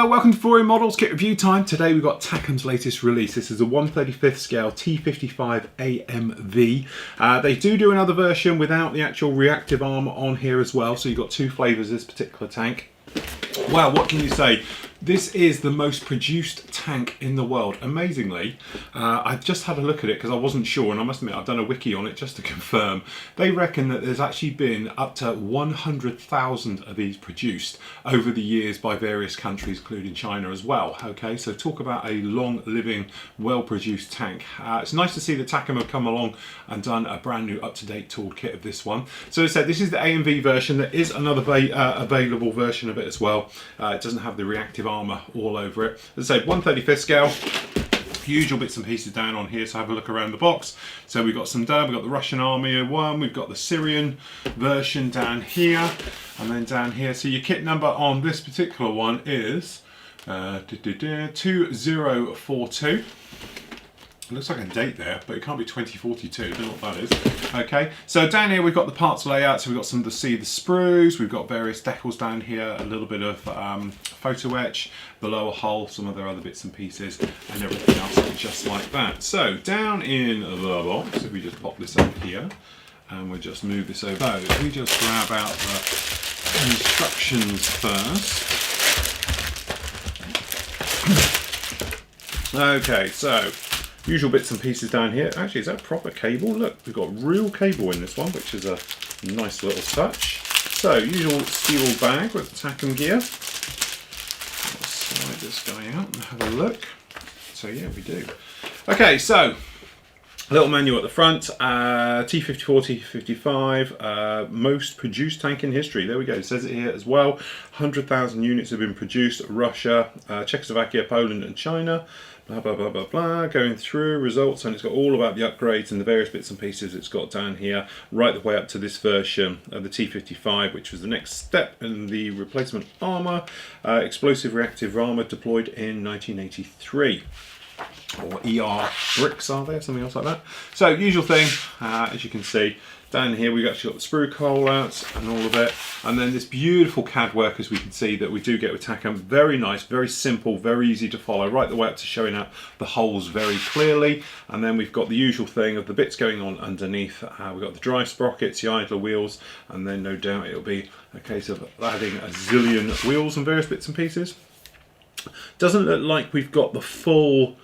Hello, welcome to Foreign Models Kit Review Time. Today we've got Takom's latest release. This is a 1/35th scale T-55 AMV. They do another version without the actual reactive armor on here as well, so you've got two flavours of this particular tank. Well, what can you say? This is the most produced tank in the world. Amazingly, I've just had a look at it because I wasn't sure, and I must admit I've done a wiki on it just to confirm. They reckon that there's actually been up to 100,000 of these produced over the years by various countries, including China as well. Okay, so talk about a long-living, well-produced tank. It's nice to see that Takom have come along and done a brand new up-to-date toolkit of this one. So as I said, this is the AMV version. There is another available version of it as well. It doesn't have the reactive armor all over it. As I say, 1/35th scale. Usual bits and pieces down on here, so have a look around the box. So we've got some down, we've got the Russian Army one, we've got the Syrian version down here, and then down here. So your kit number on this particular one is 2042. It looks like a date there, but it can't be 2042, I don't know what that is. Okay, so down here we've got the parts layout, so we've got some of the sprues, we've got various decals down here, a little bit of photo etch, the lower hull, some of their other bits and pieces, and everything else just like that. So down in the box, if we just pop this up here, and we'll just move this over. So if we just grab out the instructions first. Okay, so usual bits and pieces down here. Actually, is that proper cable? Look, we've got real cable in this one, which is a nice little touch. So, usual steel bag with the Takom gear. Let's slide this guy out and have a look. So yeah, we do. Okay, so a little manual at the front. T-54, T-55, most produced tank in history. There we go, it says it here as well. 100,000 units have been produced. Russia, Czechoslovakia, Poland and China. Blah, blah, blah, blah, blah. Going through results, and it's got all about the upgrades and the various bits and pieces it's got down here, right the way up to this version of the T-55, which was the next step in the replacement armour. Explosive reactive armour deployed in 1983. Or ER bricks, are there? Something else like that. So, usual thing, as you can see, down here we've actually got the sprue call-outs and all of it. And then this beautiful CAD work, as we can see, that we do get with Takom. Very nice, very simple, very easy to follow, right the way up to showing up the holes very clearly. And then we've got the usual thing of the bits going on underneath. We've got the drive sprockets, the idler wheels, and then no doubt it'll be a case of adding a zillion wheels and various bits and pieces. Doesn't look like we've got the full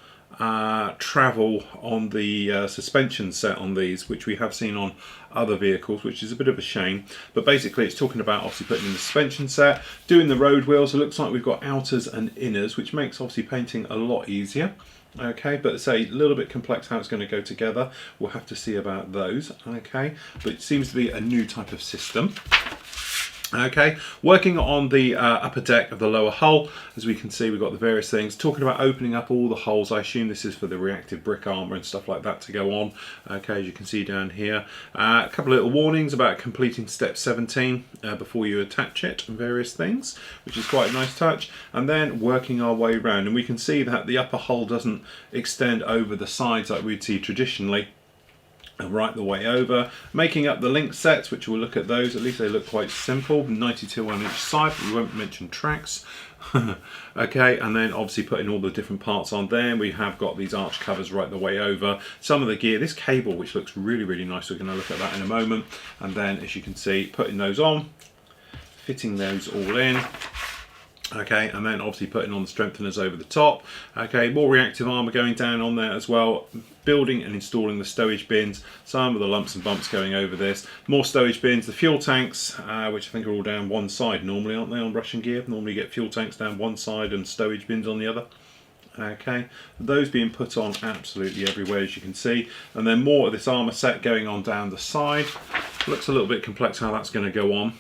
travel on the suspension set on these, which we have seen on other vehicles, which is a bit of a shame. But basically it's talking about obviously putting in the suspension set, doing the road wheels. It looks like we've got outers and inners, which makes obviously painting a lot easier. Okay, but it's a little bit complex how it's going to go together. We'll have to see about those. Okay, but it seems to be a new type of system. Okay, working on the upper deck of the lower hull, as we can see we've got the various things, talking about opening up all the holes. I assume this is for the reactive brick armour and stuff like that to go on. Okay, as you can see down here, a couple of little warnings about completing step 17 before you attach it and various things, which is quite a nice touch. And then working our way around, and we can see that the upper hull doesn't extend over the sides like we'd see traditionally. And right the way over, making up the link sets, which we'll look at those. At least they look quite simple, 92 on each side, but we won't mention tracks. Okay, and then obviously putting all the different parts on there. We have got these arch covers right the way over. Some of the gear, this cable, which looks really, really nice. We're going to look at that in a moment. And then, as you can see, putting those on, fitting those all in. Okay, and then obviously putting on the strengtheners over the top. Okay, more reactive armour going down on there as well. Building and installing the stowage bins. Some of the lumps and bumps going over this. More stowage bins. The fuel tanks, which I think are all down one side normally, aren't they, on Russian gear? Normally you get fuel tanks down one side and stowage bins on the other. Okay, those being put on absolutely everywhere, as you can see. And then more of this armour set going on down the side. Looks a little bit complex how that's going to go on.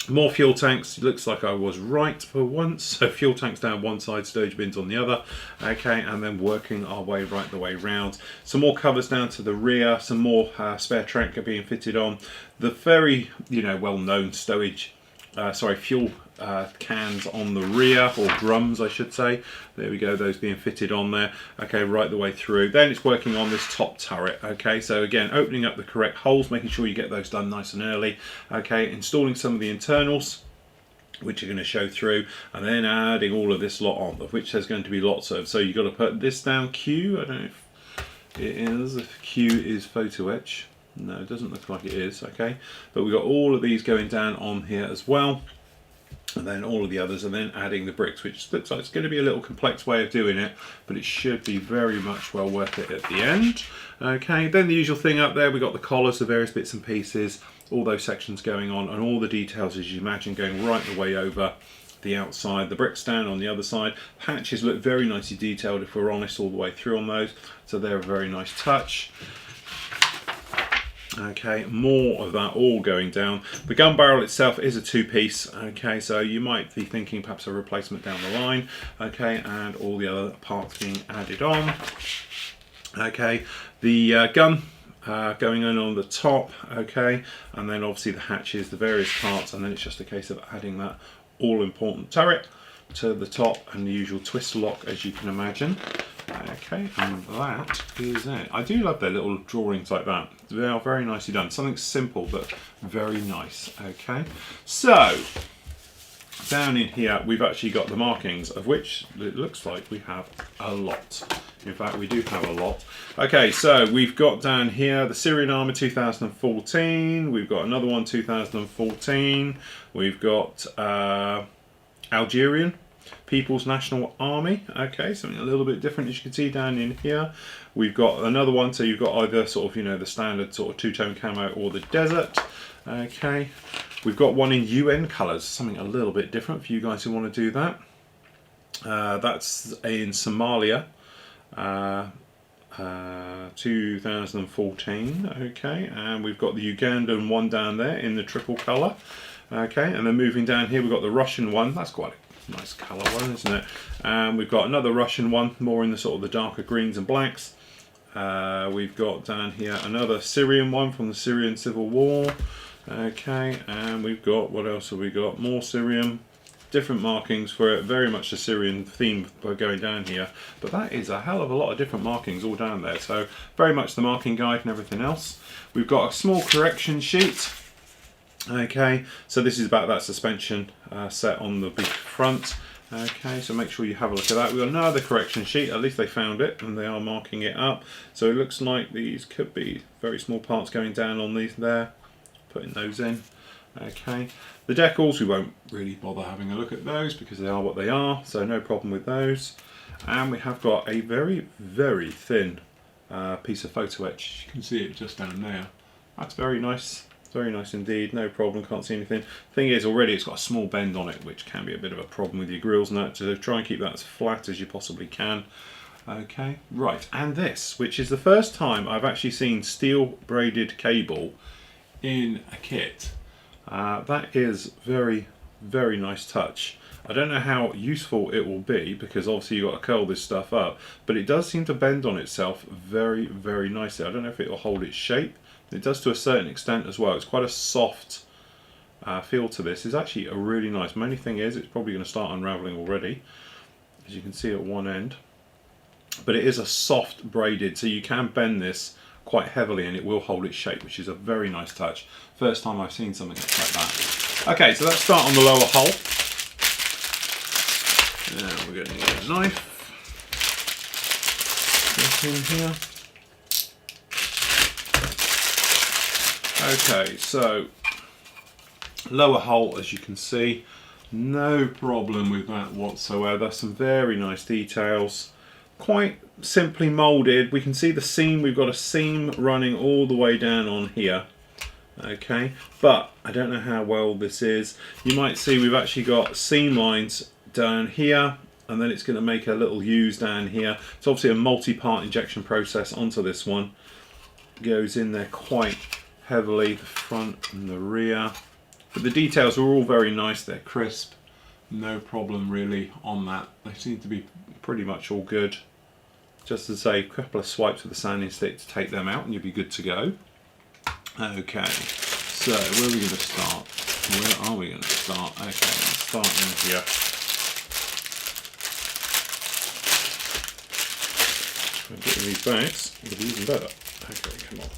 More fuel tanks. Looks like I was right for once. So fuel tanks down one side, stowage bins on the other. Okay, and then working our way right the way round. Some more covers down to the rear. Some more spare tank being fitted on. The very, well-known stowage, fuel cans on the rear, or drums I should say. There we go, those being fitted on there. Okay, right the way through. Then it's working on this top turret. Okay, so again, opening up the correct holes, making sure you get those done nice and early. Okay, installing some of the internals. which are going to show through, and then adding all of this lot on, of which there's going to be lots of. So you've got to put this down Q. I don't know if it is, if Q is photo etch. No, it doesn't look like it is, okay. But we've got all of these going down on here as well, and then all of the others, and then adding the bricks, which looks like it's going to be a little complex way of doing it, but it should be very much well worth it at the end. Okay, then the usual thing up there, we've got the collars, the various bits and pieces, all those sections going on, and all the details, as you imagine, going right the way over the outside. The brick stand on the other side. Patches look very nicely detailed, if we're honest, all the way through on those, so they're a very nice touch. Okay, more of that all going down. The gun barrel itself is a two-piece, okay, so you might be thinking perhaps a replacement down the line, okay, and all the other parts being added on. Okay, the gun going in on the top, okay, and then obviously the hatches, the various parts, and then it's just a case of adding that all-important turret to the top, and the usual twist lock, as you can imagine. Okay, and that is it. I do love their little drawings like that. They are very nicely done. Something simple but very nice. Okay, so down in here we've actually got the markings, of which it looks like we have a lot. In fact, we do have a lot. Okay, so we've got down here the Syrian Armour 2014. We've got another one 2014. We've got Algerian People's National Army. Okay, something a little bit different, as you can see down in here. We've got another one, so you've got either sort of, you know, the standard sort of two-tone camo or the desert. Okay, we've got one in UN colours, something a little bit different for you guys who want to do that. That's in Somalia, 2014. Okay, and we've got the Ugandan one down there in the triple colour. Okay, and then moving down here we've got the Russian one. That's quite a nice colour one, isn't it? And we've got another Russian one, more in the sort of the darker greens and blacks. We've got down here another Syrian one from the Syrian Civil War. Okay, and we've got, what else have we got? More Syrian, different markings for it, very much a Syrian theme by going down here. But that is a hell of a lot of different markings all down there. So very much the marking guide and everything else. We've got a small correction sheet. Okay, so this is about that suspension set on the big front. Okay, so make sure you have a look at that. We've got another correction sheet, at least they found it and they are marking it up. So it looks like these could be very small parts going down on these there, putting those in. Okay, the decals, we won't really bother having a look at those because they are what they are, so no problem with those. And we have got a very, very thin piece of photo etch. You can see it just down there. That's very nice. Very nice indeed, no problem, can't see anything. Thing is, already it's got a small bend on it, which can be a bit of a problem with your grills and that, so try and keep that as flat as you possibly can. Okay, right, and this, which is the first time I've actually seen steel braided cable in a kit. That is very, very nice touch. I don't know how useful it will be, because obviously you've got to curl this stuff up, but it does seem to bend on itself very, very nicely. I don't know if it will hold its shape. It does to a certain extent as well. It's quite a soft feel to this. It's actually a really nice. My only thing is it's probably going to start unraveling already, as you can see at one end. But it is a soft braided, so you can bend this quite heavily and it will hold its shape, which is a very nice touch. First time I've seen something like that. Okay, so let's start on the lower hull. Now we're going to get a knife. Get in here. Okay, so lower hull, as you can see, no problem with that whatsoever. Some very nice details, quite simply moulded. We can see the seam, we've got a seam running all the way down on here. Okay, but I don't know how well this is. You might see we've actually got seam lines down here, and then it's going to make a little U's down here. It's obviously a multi-part injection process onto this one. Goes in there quite heavily, the front and the rear, but the details are all very nice. They're crisp, no problem really on that. They seem to be pretty much all good. Just to say, a couple of swipes with the sanding stick to take them out and you'll be good to go. Okay, so where are we going to start? Where are we going to start? Okay, let's start in here. Try and get in these bags, it'll be even better. Okay, come on.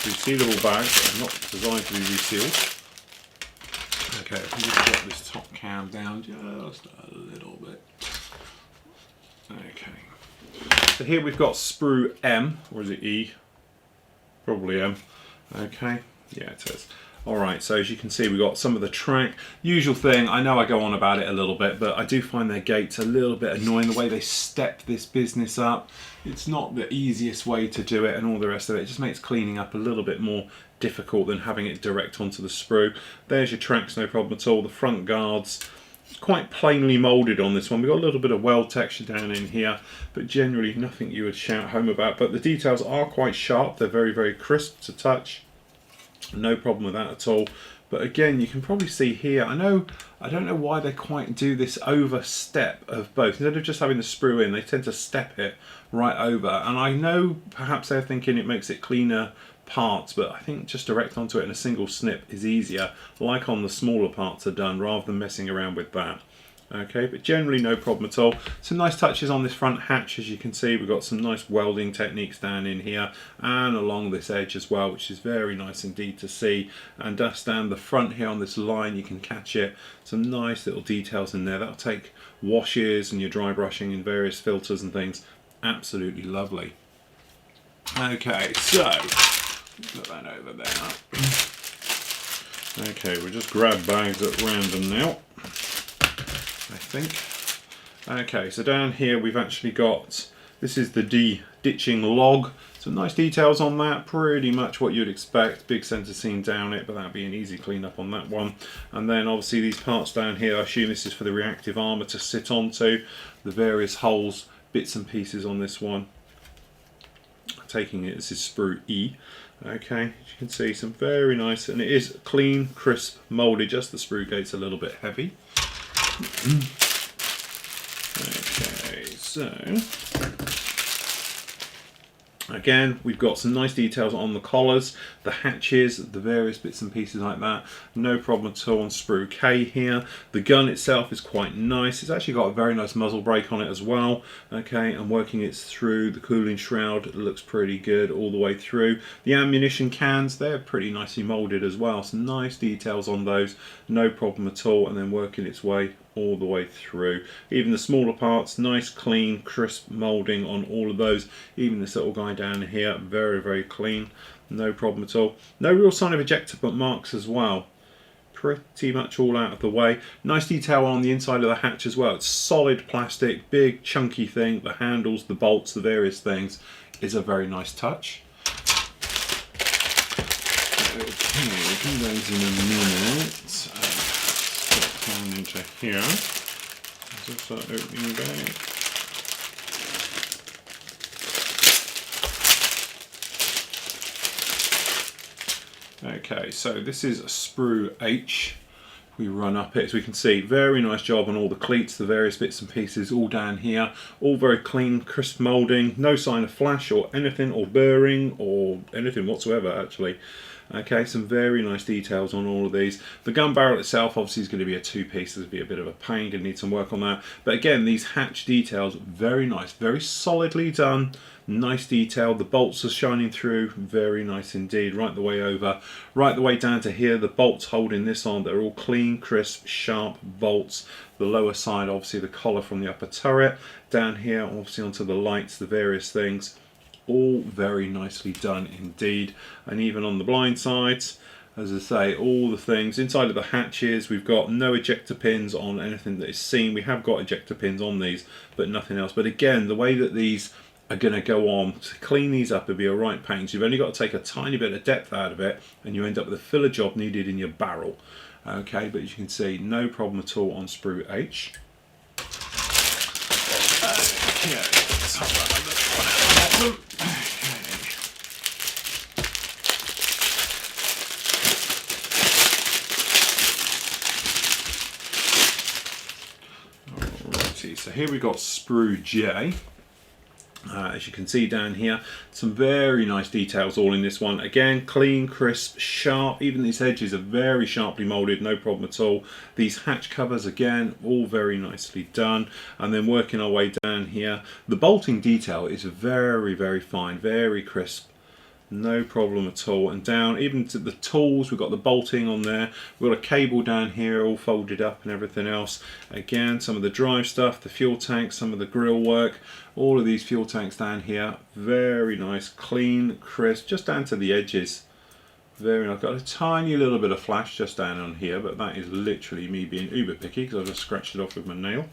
resealable bags that are not designed to be resealed. Okay, if we just drop this top cam down just a little bit. Okay. So here we've got sprue M, or is it E? Probably M. Okay, yeah it is. Alright, so as you can see we've got some of the track. Usual thing, I know I go on about it a little bit, but I do find their gates a little bit annoying, the way they step this business up. It's not the easiest way to do it and all the rest of it. It just makes cleaning up a little bit more difficult than having it direct onto the sprue. There's your tracks, no problem at all. The front guards, quite plainly moulded on this one. We've got a little bit of weld texture down in here, but generally nothing you would shout home about. But the details are quite sharp. They're very, very crisp to touch. No problem with that at all. But again, you can probably see here, I don't know why they quite do this overstep of both. Instead of just having the sprue in, they tend to step it right over. And I know perhaps they're thinking it makes it cleaner parts, but I think just direct onto it in a single snip is easier, like on the smaller parts are done, rather than messing around with that. Okay, but generally no problem at all. Some nice touches on this front hatch, as you can see. We've got some nice welding techniques down in here and along this edge as well, which is very nice indeed to see. And just down the front here on this line, you can catch it. Some nice little details in there. That'll take washes and your dry brushing and various filters and things. Absolutely lovely. Okay, so put that over there. Okay, we'll just grab bags at random now, I think. Okay, so down here we've actually got, this is the de-ditching log. Some nice details on that, pretty much what you'd expect. Big centre seam down it, but that'd be an easy clean up on that one. And then obviously these parts down here, I assume this is for the reactive armor to sit onto. The various holes, bits and pieces on this one. Taking it, this is sprue E. Okay, as you can see, some very nice, and it is clean, crisp, moulded, just the sprue gate's a little bit heavy. Okay, so again, we've got some nice details on the collars, the hatches, the various bits and pieces like that. No problem at all on sprue K here. The gun itself is quite nice. It's actually got a very nice muzzle brake on it as well. Okay, and working it through the cooling shroud, it looks pretty good all the way through. The ammunition cans, they're pretty nicely moulded as well. Some nice details on those, no problem at all. And then working its way all the way through. Even the smaller parts, nice, clean, crisp moulding on all of those. Even this little guy down here, very, very clean. No problem at all. No real sign of ejector marks as well. Pretty much all out of the way. Nice detail on the inside of the hatch as well. It's solid plastic, big, chunky thing. The handles, the bolts, the various things is a very nice touch. Okay, we'll do those in a minute. Down into here. Is that opening bag? Okay, so this is a sprue H. We run up it, as we can see, very nice job on all the cleats, the various bits and pieces all down here, all very clean, crisp moulding, no sign of flash or anything, or burring or anything whatsoever actually. Okay, some very nice details on all of these. The gun barrel itself obviously is going to be a two-piece, it'll be a bit of a pain, going to need some work on that. But again, these hatch details, very nice, very solidly done, nice detail. The bolts are shining through, very nice indeed, right the way over, right the way down to here. The bolts holding this on, they're all clean, crisp, sharp bolts. The lower side, obviously the collar from the upper turret. Down here, obviously onto the lights, the various things. All very nicely done indeed. And even on the blind sides, as I say, all the things inside of the hatches. We've got no ejector pins on anything that is seen. We have got ejector pins on these, but nothing else. But again, the way that these are going to go on, to clean these up would be a right pain. So you've only got to take a tiny bit of depth out of it, and you end up with a filler job needed in your barrel. Okay, but as you can see, no problem at all on sprue H. Okay, let's have that other one at the bottom. Alrighty, so here we've got sprue J. As you can see down here, some very nice details all in this one. Again, clean, crisp, sharp. Even these edges are very sharply moulded, no problem at all. These hatch covers, again, all very nicely done. And then working our way down here, the bolting detail is very, very fine, very crisp. no problem at all. And down even to the tools, we've got the bolting on there, we've got a cable down here all folded up and everything else. Again, some of the drive stuff, the fuel tanks, some of the grill work, all of these fuel tanks down here, very nice, clean, crisp, just down to the edges. Very nice. Got a tiny little bit of flash just down on here, but that is literally me being uber picky because I just scratched it off with my nail.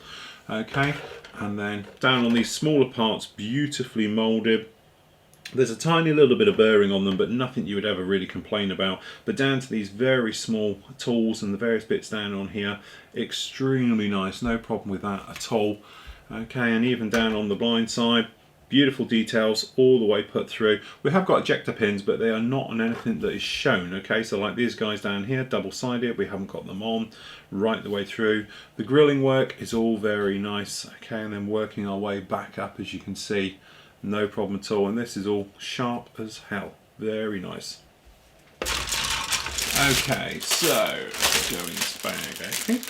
Okay, and then down on these smaller parts, beautifully moulded. There's a tiny little bit of burring on them, but nothing you would ever really complain about. But down to these very small tools and the various bits down on here, extremely nice, no problem with that at all. Okay, and even down on the blind side, beautiful details all the way put through. We have got ejector pins, but they are not on anything that is shown. Okay, so like these guys down here, double-sided, we haven't got them on right the way through. The grilling work is all very nice. Okay, and then working our way back up, as you can see, no problem at all. And this is all sharp as hell. Very nice. Okay, so let's go in this bag, I think.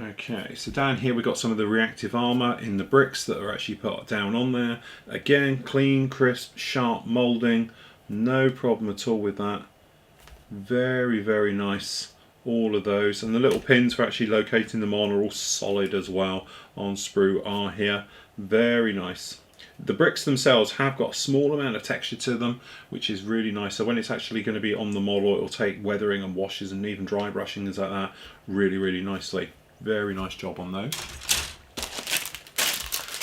Okay, so down here we've got some of the reactive armor in the bricks that are actually put down on there. Again, clean, crisp, sharp moulding, no problem at all with that. Very, very nice, all of those. And the little pins for actually locating them on are all solid as well on sprue are here. Very nice. The bricks themselves have got a small amount of texture to them, which is really nice. So when it's actually going to be on the model, it'll take weathering and washes and even dry brushing and like that really, really nicely. Very nice job on those.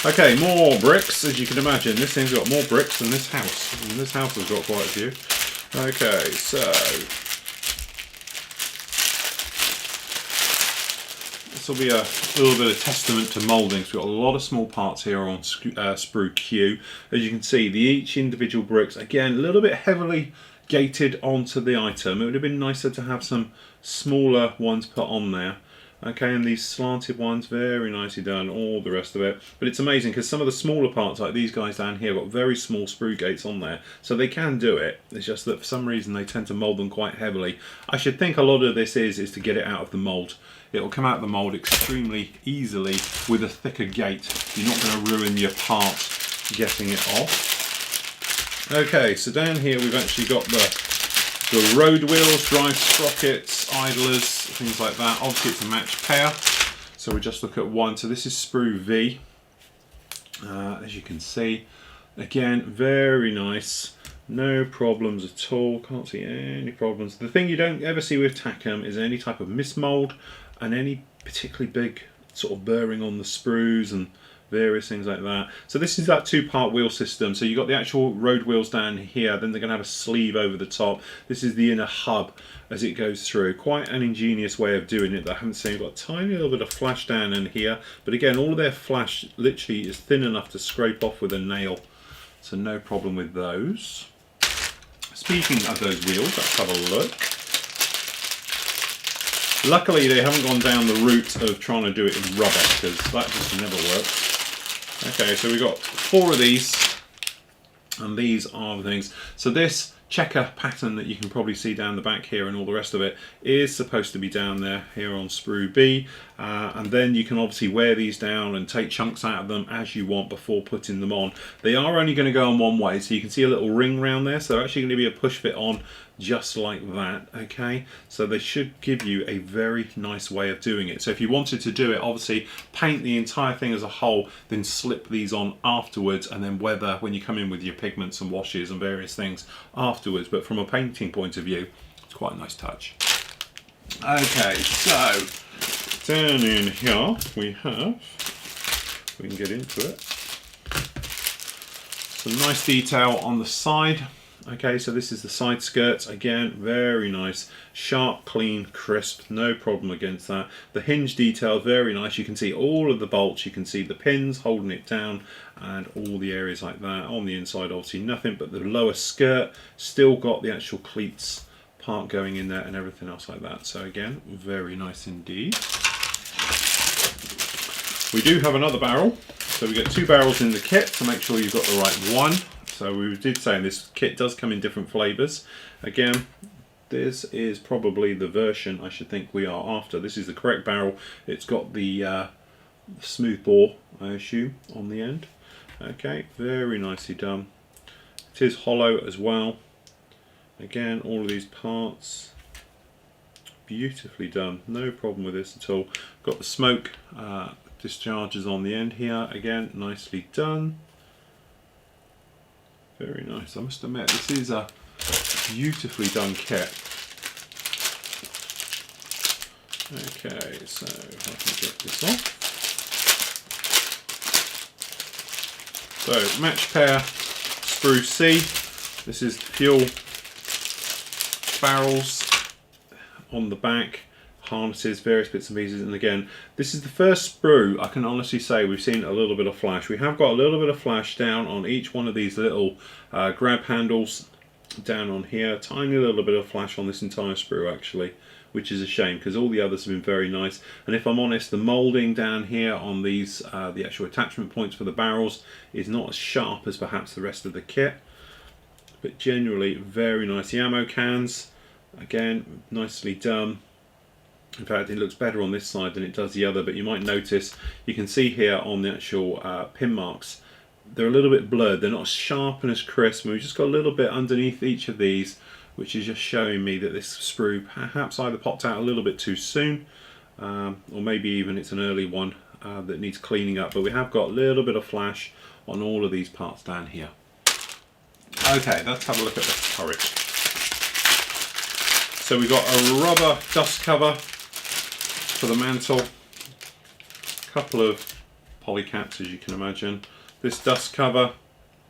Okay, more bricks, as you can imagine. This thing's got more bricks than this house. And this house has got quite a few. Okay, so this will be a little bit of testament to moulding. So we've got a lot of small parts here on sprue Q. As you can see, each individual bricks, again, a little bit heavily gated onto the item. It would have been nicer to have some smaller ones put on there. Okay, and these slanted ones, very nicely done, all the rest of it. But it's amazing because some of the smaller parts, like these guys down here, got very small sprue gates on there. So they can do it. It's just that for some reason they tend to mould them quite heavily. I should think a lot of this is to get it out of the mould. It will come out of the mould extremely easily with a thicker gate. You're not going to ruin your part getting it off. Okay, so down here we've actually got the road wheels, drive sprockets, idlers, things like that. Obviously it's a match pair, so we just look at one. So this is sprue V, as you can see. Again, very nice, no problems at all, can't see any problems. The thing you don't ever see with Takom is any type of mismold and any particularly big sort of burring on the sprues and various things like that. So this is that two-part wheel system. So you've got the actual road wheels down here, then they're going to have a sleeve over the top. This is the inner hub as it goes through. Quite an ingenious way of doing it that I haven't seen. You've got a tiny little bit of flash down in here, but again, all of their flash literally is thin enough to scrape off with a nail. So no problem with those. Speaking of those wheels, let's have a look. Luckily they haven't gone down the route of trying to do it in rubber, because that just never works. Okay, so we've got 4 of these, and these are the things. So this checker pattern that you can probably see down the back here and all the rest of it is supposed to be down there here on sprue B, and then you can obviously wear these down and take chunks out of them as you want before putting them on. They are only going to go on one way, so you can see a little ring around there, so they're actually going to be a push fit on just like that. Okay, so they should give you a very nice way of doing it. So if you wanted to do it, obviously paint the entire thing as a whole, then slip these on afterwards, and then weather when you come in with your pigments and washes and various things afterwards. But from a painting point of view, it's quite a nice touch. Okay, so down in here we can get into it, some nice detail on the side. Okay, so this is the side skirts. Again, very nice, sharp, clean, crisp, no problem against that. The hinge detail, very nice. You can see all of the bolts, you can see the pins holding it down, and all the areas like that. On the inside, obviously nothing, but the lower skirt still got the actual cleats part going in there and everything else like that. So again, very nice indeed. We do have another barrel, so we get 2 barrels in the kit to make sure you've got the right one. So we did say this kit does come in different flavours. Again, this is probably the version I should think we are after. This is the correct barrel. It's got the smooth bore, I assume, on the end. Okay, very nicely done. It is hollow as well. Again, all of these parts beautifully done, no problem with this at all. Got the smoke discharges on the end here, again nicely done. Very nice, I must admit this is a beautifully done kit. Okay, so if I can get this off. So match pair sprue C, this is fuel barrels on the back, harnesses, various bits and pieces, and again this is the first sprue I can honestly say we've seen a little bit of flash. We have got a little bit of flash down on each one of these little grab handles down on here, tiny little bit of flash on this entire sprue actually, which is a shame because all the others have been very nice. And if I'm honest, the moulding down here on these the actual attachment points for the barrels is not as sharp as perhaps the rest of the kit, but generally very nice. The ammo cans, again, nicely done. In fact, it looks better on this side than it does the other, but you might notice, you can see here on the actual pin marks, they're a little bit blurred. They're not as sharp and as crisp. We've just got a little bit underneath each of these, which is just showing me that this sprue perhaps either popped out a little bit too soon, or maybe even it's an early one that needs cleaning up, but we have got a little bit of flash on all of these parts down here. Okay, let's have a look at the turret. So we've got a rubber dust cover for the mantle, a couple of polycaps as you can imagine. This dust cover,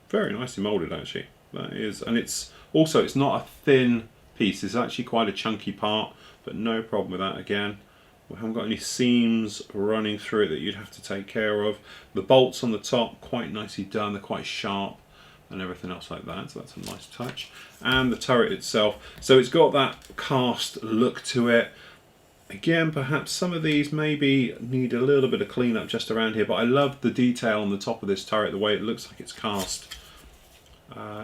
very nicely moulded actually, that is, and it's also, it's not a thin piece, it's actually quite a chunky part, but no problem with that again. We haven't got any seams running through it that you'd have to take care of. The bolts on the top, quite nicely done, they're quite sharp and everything else like that, so that's a nice touch. And the turret itself, so it's got that cast look to it. Again, perhaps some of these maybe need a little bit of cleanup just around here, but I love the detail on the top of this turret, the way it looks like it's cast.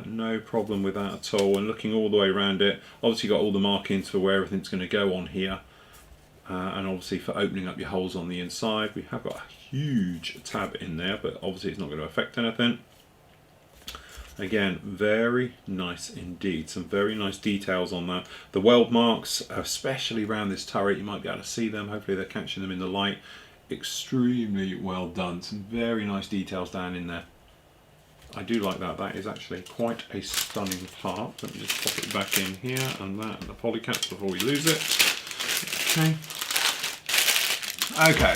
No problem with that at all, and looking all the way around it, obviously got all the markings for where everything's going to go on here, and obviously for opening up your holes on the inside. We have got a huge tab in there, but obviously it's not going to affect anything. Again, very nice indeed, some very nice details on that. The weld marks, especially around this turret, you might be able to see them, hopefully they're catching them in the light. Extremely well done, some very nice details down in there. I do like that. That is actually quite a stunning part. Let me just pop it back in here, and that, and the polycaps before we lose it. Okay,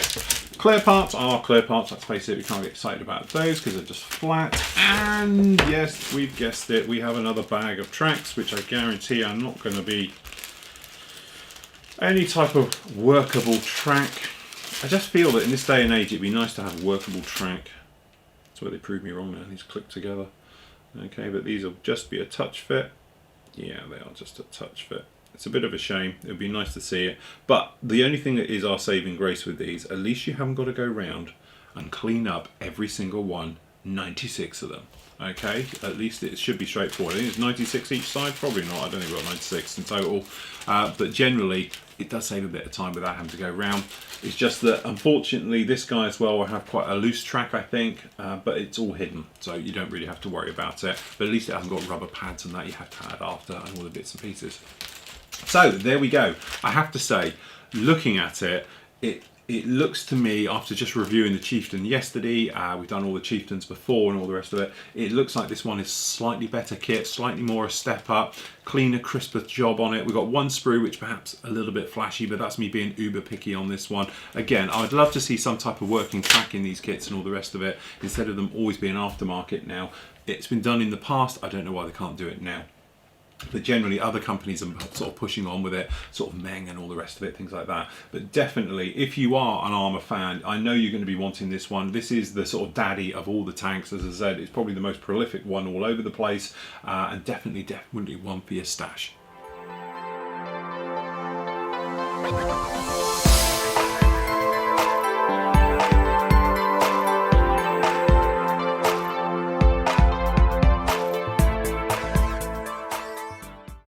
clear parts are clear parts. Let's face it, we can't get excited about those because they're just flat. And yes, we've guessed it, we have another bag of tracks, which I guarantee are not going to be any type of workable track. I just feel that in this day and age it'd be nice to have a workable track. That's where they proved me wrong now, these click together. Okay, but these will just be a touch fit. Yeah, they are just a touch fit. It's a bit of a shame, it would be nice to see it. But the only thing that is our saving grace with these, at least you haven't got to go round and clean up every single one, 96 of them. Okay, at least it should be straightforward. I think it's 96 each side, probably not, I don't think we've got 96 in total. But generally, it does save a bit of time without having to go round. It's just that unfortunately this guy as well will have quite a loose track, I think, but it's all hidden, so you don't really have to worry about it. But at least it hasn't got rubber pads and that you have to add after, and all the bits and pieces. So there we go. I have to say, looking at it, it looks to me, after just reviewing the Chieftain yesterday, we've done all the Chieftains before and all the rest of it, it looks like this one is slightly better kit, slightly more a step up, cleaner, crisper job on it. We've got one sprue which perhaps a little bit flashy, but that's me being uber picky on this one. Again, I'd love to see some type of working track in these kits and all the rest of it, instead of them always being aftermarket now. It's been done in the past, I don't know why they can't do it now. But generally other companies are sort of pushing on with it, sort of Meng and all the rest of it, things like that. But definitely, if you are an Armour fan, I know you're going to be wanting this one. This is the sort of daddy of all the tanks, as I said. It's probably the most prolific one all over the place, and definitely one for your stash.